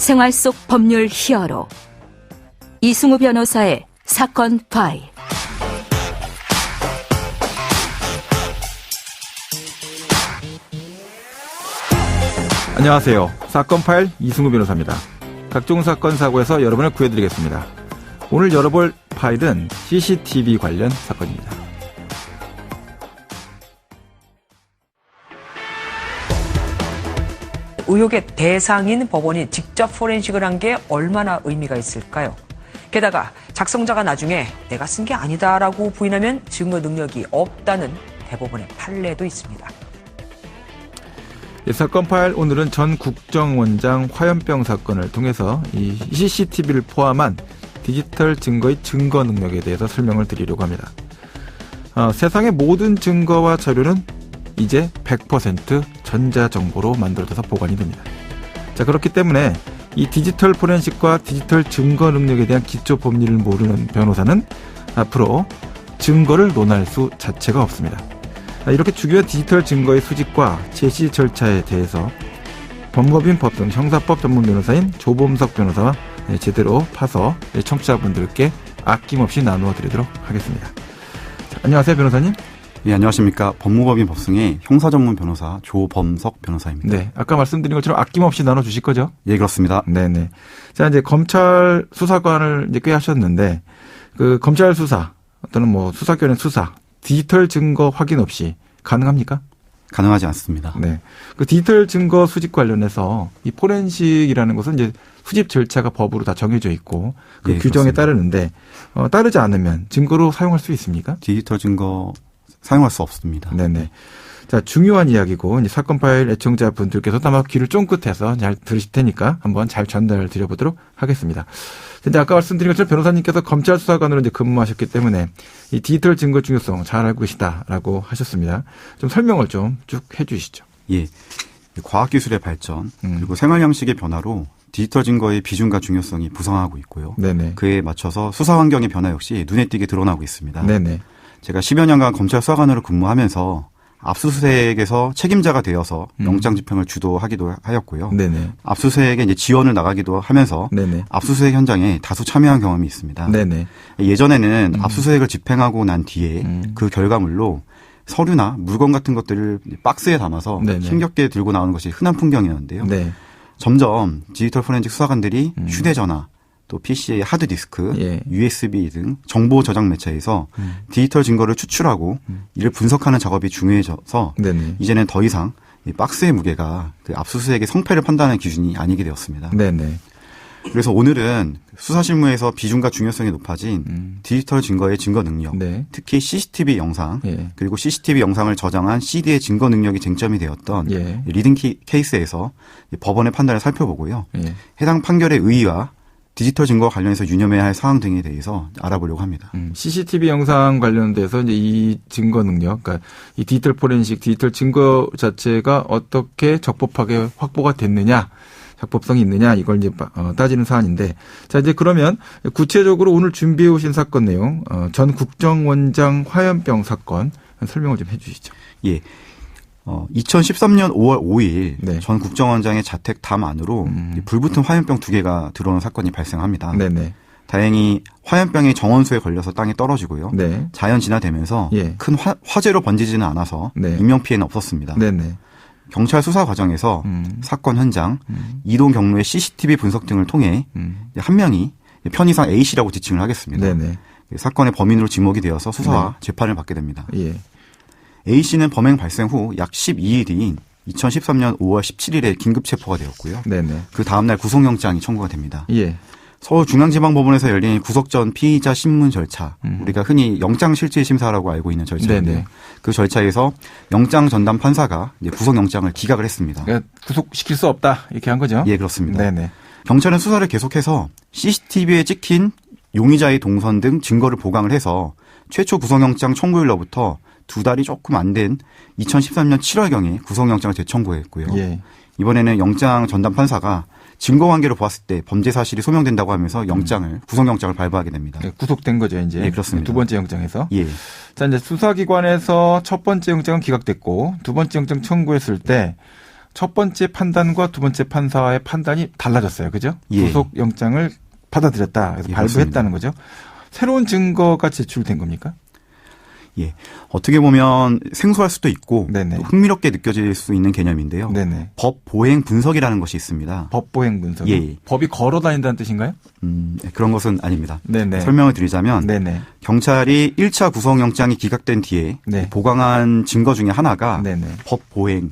생활 속 법률 히어로 이승우 변호사의 사건 파일. 안녕하세요. 사건 파일 이승우 변호사입니다. 각종 사건 사고에서 여러분을 구해드리겠습니다. 오늘 열어볼 파일은 CCTV 관련 사건입니다. 의혹의 대상인 법원이 직접 포렌식을 한 게 얼마나 의미가 있을까요? 게다가 작성자가 나중에 내가 쓴 게 아니다라고 부인하면 증거 능력이 없다는 대법원의 판례도 있습니다. 사건 파일 오늘은 전 국정원장 화염병 사건을 통해서 이 CCTV를 포함한 디지털 증거의 증거 능력에 대해서 설명을 드리려고 합니다. 세상의 모든 증거와 자료는 이제 100% 전자정보로 만들어져서 보관이 됩니다. 자, 그렇기 때문에 이 디지털 포렌식과 디지털 증거 능력에 대한 기초 법리를 모르는 변호사는 앞으로 증거를 논할 수 자체가 없습니다. 이렇게 주요한 디지털 증거의 수집과 제시 절차에 대해서 법무법인 법정 형사법 전문 변호사인 조범석 변호사와 제대로 파서 청취자분들께 아낌없이 나누어 드리도록 하겠습니다. 자, 안녕하세요, 변호사님. 예, 안녕하십니까. 법무법인 법승의 형사전문 변호사 조범석 변호사입니다. 네, 아까 말씀드린 것처럼 아낌없이 나눠주실 거죠? 예, 그렇습니다. 네네. 자, 이제 검찰 수사관을 이제 꽤 하셨는데, 그 검찰 수사 또는 뭐 수사권의 수사, 디지털 증거 확인 없이 가능합니까? 가능하지 않습니다. 네. 그 디지털 증거 수집 관련해서 이 포렌식이라는 것은 이제 수집 절차가 법으로 다 정해져 있고 그 예, 규정에 그렇습니다. 따르는데, 따르지 않으면 증거로 사용할 수 있습니까? 디지털 증거 사용할 수 없습니다. 네네. 자, 중요한 이야기고, 이제 사건 파일 애청자분들께서 아마 귀를 쫑긋해서 잘 들으실 테니까 한번 잘 전달 드려보도록 하겠습니다. 근데 아까 말씀드린 것처럼 변호사님께서 검찰 수사관으로 이제 근무하셨기 때문에 이 디지털 증거 중요성 잘 알고 계시다라고 하셨습니다. 좀 설명을 좀 쭉 해 주시죠. 예. 과학기술의 발전, 그리고 생활 양식의 변화로 디지털 증거의 비중과 중요성이 부상하고 있고요. 네네. 그에 맞춰서 수사 환경의 변화 역시 눈에 띄게 드러나고 있습니다. 네네. 제가 10여 년간 검찰 수사관으로 근무하면서 압수수색에서 책임자가 되어서 영장 집행을 주도하기도 하였고요. 네네. 압수수색에 이제 지원을 나가기도 하면서 네네. 압수수색 현장에 다수 참여한 경험이 있습니다. 네네. 예전에는 압수수색을 집행하고 난 뒤에 그 결과물로 서류나 물건 같은 것들을 박스에 담아서 네네. 힘겹게 들고 나오는 것이 흔한 풍경이었는데요. 네. 점점 디지털 포렌식 수사관들이 휴대전화, 또 PC의 하드디스크, 예. USB 등 정보 저장 매체에서 디지털 증거를 추출하고 이를 분석하는 작업이 중요해져서 네네. 이제는 더 이상 이 박스의 무게가 그 압수수색의 성패를 판단하는 기준이 아니게 되었습니다. 네네. 그래서 오늘은 수사 실무에서 비중과 중요성이 높아진 디지털 증거의 증거 능력, 네. 특히 CCTV 영상, 예. 그리고 CCTV 영상을 저장한 CD의 증거 능력이 쟁점이 되었던 예. 리딩 케이스에서 법원의 판단을 살펴보고요. 예. 해당 판결의 의의와 디지털 증거와 관련해서 유념해야 할 사항 등에 대해서 알아보려고 합니다. CCTV 영상 관련돼서 이제 이 증거 능력, 그러니까 이 디지털 포렌식, 디지털 증거 자체가 어떻게 적법하게 확보가 됐느냐, 적법성이 있느냐, 이걸 이제 따지는 사안인데, 자, 이제 그러면 구체적으로 오늘 준비해 오신 사건 내용, 전 국정원장 화염병 사건 설명을 좀 해 주시죠. 예. 2013년 5월 5일 네. 전 국정원장의 자택 담 안으로 불붙은 화염병 2개가 들어오는 사건이 발생합니다. 네네. 다행히 화염병이 정원수에 걸려서 땅에 떨어지고요. 네. 자연 진화되면서 예. 큰 화재로 번지지는 않아서 네. 인명피해는 없었습니다. 네네. 경찰 수사 과정에서 사건 현장, 이동 경로의 CCTV 분석 등을 통해 한 명이 편의상 A씨라고 지칭을 하겠습니다. 네네. 사건의 범인으로 지목이 되어서 수사와 재판을 받게 됩니다. 예. A씨는 범행 발생 후 약 12일 뒤인 2013년 5월 17일에 긴급 체포가 되었고요. 네네. 그 다음날 구속영장이 청구가 됩니다. 예. 서울중앙지방법원에서 열린 구속 전 피의자 신문 절차, 우리가 흔히 영장실질심사라고 알고 있는 절차인데요. 네네. 그 절차에서 영장 전담 판사가 이제 구속영장을 기각을 했습니다. 그러니까 구속시킬 수 없다, 이렇게 한 거죠? 예, 그렇습니다. 네네. 경찰은 수사를 계속해서 CCTV에 찍힌 용의자의 동선 등 증거를 보강을 해서 최초 구속영장 청구일로부터 2달이 조금 안 된 2013년 7월경에 구속영장을 재청구했고요. 예. 이번에는 영장 전담 판사가 증거 관계로 보았을 때 범죄 사실이 소명된다고 하면서 구속영장을 발부하게 됩니다. 네, 구속된 거죠, 이제. 예, 그렇습니다. 두 번째 영장에서. 예. 자, 이제 수사기관에서 첫 번째 영장은 기각됐고 두 번째 영장 청구했을 때 첫 번째 판단과 두 번째 판사의 판단이 달라졌어요. 그죠? 예. 구속영장을 받아들였다. 그래서 예, 발부했다는 거죠. 새로운 증거가 제출된 겁니까? 예. 어떻게 보면 생소할 수도 있고 네네. 또 흥미롭게 느껴질 수 있는 개념인데요. 네네. 법 보행 분석이라는 것이 있습니다. 법보행 분석. 예. 법이 걸어 다닌다는 뜻인가요? 그런 것은 아닙니다. 네네. 설명을 드리자면 네네. 경찰이 1차 구속영장이 기각된 뒤에 네. 보강한 증거 중에 하나가 네네. 법 보행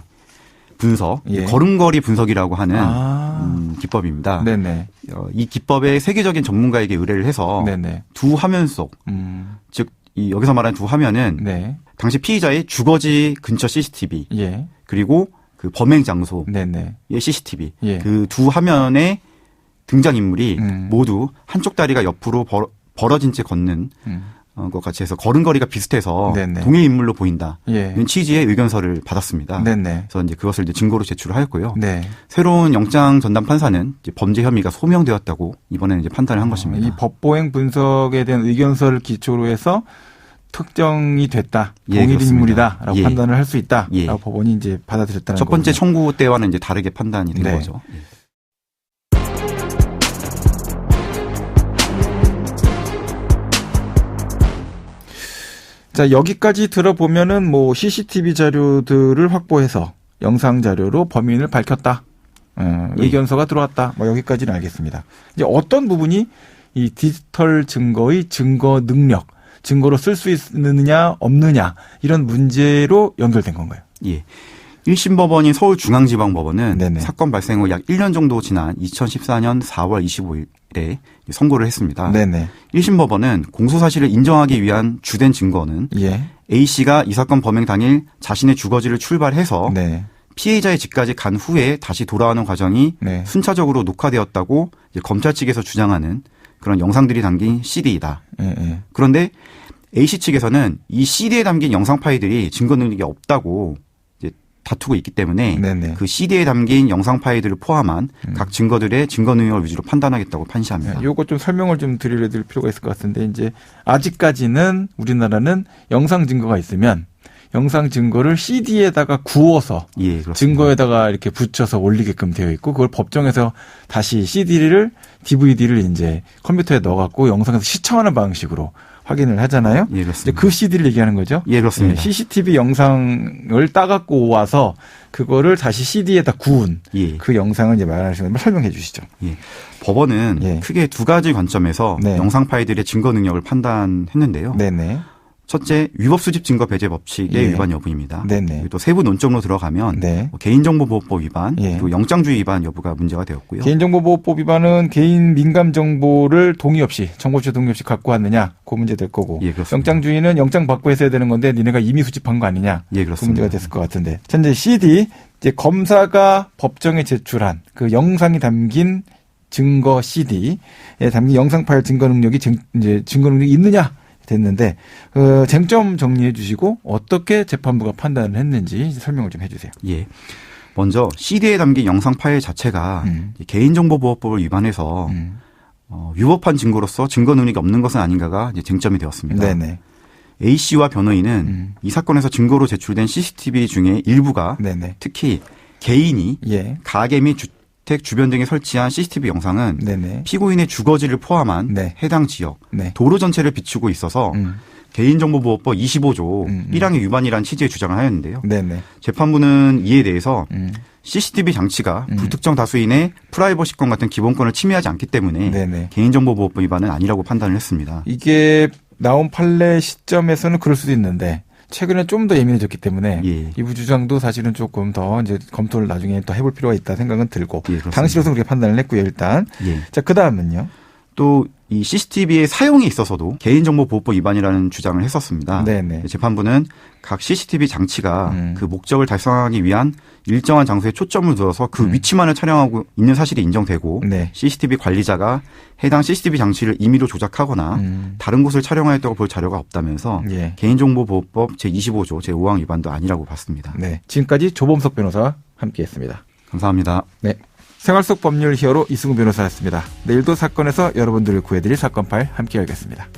분석, 예. 걸음걸이 분석이라고 하는 기법입니다. 네네. 이 기법의 세계적인 전문가에게 의뢰를 해서 네네. 두 화면 속, 즉 여기서 말하는 두 화면은 네. 당시 피의자의 주거지 근처 CCTV 예. 그리고 그 범행 장소의 네네. CCTV 예. 그 두 화면의 등장인물이 모두 한쪽 다리가 옆으로 벌어진 채 걷는 것 같이 해서 걸음걸이가 비슷해서 네네. 동일 인물로 보인다. 예. 이런 취지의 의견서를 받았습니다. 네네. 그래서 이제 그것을 이제 증거로 제출을 하였고요. 네. 새로운 영장 전담 판사는 이제 범죄 혐의가 소명되었다고 이번에는 이제 판단을 한 것입니다. 이 법보행 분석에 대한 의견서를 기초로 해서 특정이 됐다. 예, 동일 그렇습니다. 인물이다라고 예. 판단을 할 수 있다라고 예. 법원이 이제 받아들였다는 첫 번째 거군요. 청구 때와는 이제 다르게 판단이 된 네. 거죠. 예. 자, 여기까지 들어보면은 뭐 CCTV 자료들을 확보해서 영상 자료로 범인을 밝혔다. 의견서가 들어왔다. 뭐 여기까지는 알겠습니다. 이제 어떤 부분이 이 디지털 증거의 증거 능력, 증거로 쓸 수 있느냐 없느냐 이런 문제로 연결된 건가요? 예. 1심 법원인 서울중앙지방법원은 네네. 사건 발생 후 약 1년 정도 지난 2014년 4월 25일에 선고를 했습니다. 네네. 1심 법원은 공소사실을 인정하기 위한 주된 증거는 예. A씨가 이 사건 범행 당일 자신의 주거지를 출발해서 네. 피해자의 집까지 간 후에 다시 돌아오는 과정이 네. 순차적으로 녹화되었다고 이제 검찰 측에서 주장하는 그런 영상들이 담긴 CD이다. 예. 그런데 A씨 측에서는 이 CD에 담긴 영상 파일들이 증거 능력이 없다고 이제 다투고 있기 때문에 네네. 그 CD에 담긴 영상 파일들을 포함한 각 증거들의 증거 능력을 위주로 판단하겠다고 판시합니다. 요거 좀 설명을 좀 드릴 필요가 있을 것 같은데 이제 아직까지는 우리나라는 영상 증거가 있으면 영상 증거를 CD에다가 구워서 예, 그렇습니다. 증거에다가 이렇게 붙여서 올리게끔 되어 있고 그걸 법정에서 다시 DVD를 이제 컴퓨터에 넣어갖고 영상에서 시청하는 방식으로 확인을 하잖아요. 예, 이제 그렇습니다. 그 CD를 얘기하는 거죠. 예, 그렇습니다. CCTV 영상을 따갖고 와서 그거를 다시 CD에다 구운 예. 그 영상을 이제 말하시는 걸 설명해 주시죠. 예. 법원은 예. 크게 두 가지 관점에서 네. 영상 파일들의 증거 능력을 판단했는데요. 네네. 첫째, 위법 수집 증거 배제 법칙의 예. 위반 여부입니다. 네네. 그리고 또 세부 논점으로 들어가면 네. 뭐 개인정보보호법 위반, 예. 그리고 영장주의 위반 여부가 문제가 되었고요. 개인정보보호법 위반은 개인 민감 정보를 동의 없이 정보취 동의 없이 갖고 왔느냐 그 문제 될 거고 예, 그렇습니다. 영장주의는 영장 받고 했어야 되는 건데 니네가 이미 수집한 거 아니냐 예, 그 그렇습니다. 문제가 됐을 것 같은데 현재 CD 이제 검사가 법정에 제출한 그 영상이 담긴 증거 CD에 담긴 영상 파일 증거 능력이 이제 증거 능력이 있느냐 됐는데 쟁점 정리해 주시고 어떻게 재판부가 판단을 했는지 설명을 좀 해주세요. 예. 먼저 CD에 담긴 영상 파일 자체가 개인정보보호법을 위반해서 위법한 증거로서 증거 능력이 없는 것은 아닌가가 이제 쟁점이 되었습니다. 네네. A씨와 변호인은 이 사건에서 증거로 제출된 CCTV 중에 일부가 네네. 특히 개인이 예. 가게 및 주택 주변 등에 설치한 CCTV 영상은 네네. 피고인의 주거지를 포함한 네. 해당 지역, 네. 도로 전체를 비추고 있어서 개인정보보호법 25조 1항의 위반이라는 취지의 주장을 하였는데요. 네네. 재판부는 이에 대해서 CCTV 장치가 불특정 다수인의 프라이버시권 같은 기본권을 침해하지 않기 때문에 네네. 개인정보보호법 위반은 아니라고 판단을 했습니다. 이게 나온 판례 시점에서는 그럴 수도 있는데 최근에 좀 더 예민해졌기 때문에 예. 이부 주장도 사실은 조금 더 이제 검토를 나중에 또 해볼 필요가 있다 생각은 들고 예, 그렇습니다. 당시로서 그렇게 판단을 했고요 일단. 예. 자 그다음은요. 또 이 CCTV의 사용에 있어서도 개인정보보호법 위반이라는 주장을 했었습니다. 네네. 재판부는 각 CCTV 장치가 그 목적을 달성하기 위한 일정한 장소에 초점을 두어서 그 위치만을 촬영하고 있는 사실이 인정되고 네. CCTV 관리자가 해당 CCTV 장치를 임의로 조작하거나 다른 곳을 촬영하였다고 볼 자료가 없다면서 예. 개인정보보호법 제25조 제5항 위반도 아니라고 봤습니다. 네. 지금까지 조범석 변호사와 함께했습니다. 감사합니다. 네. 생활 속 법률 히어로 이승우 변호사였습니다. 내일도 사건에서 여러분들을 구해드릴 사건 파일 함께 열겠습니다.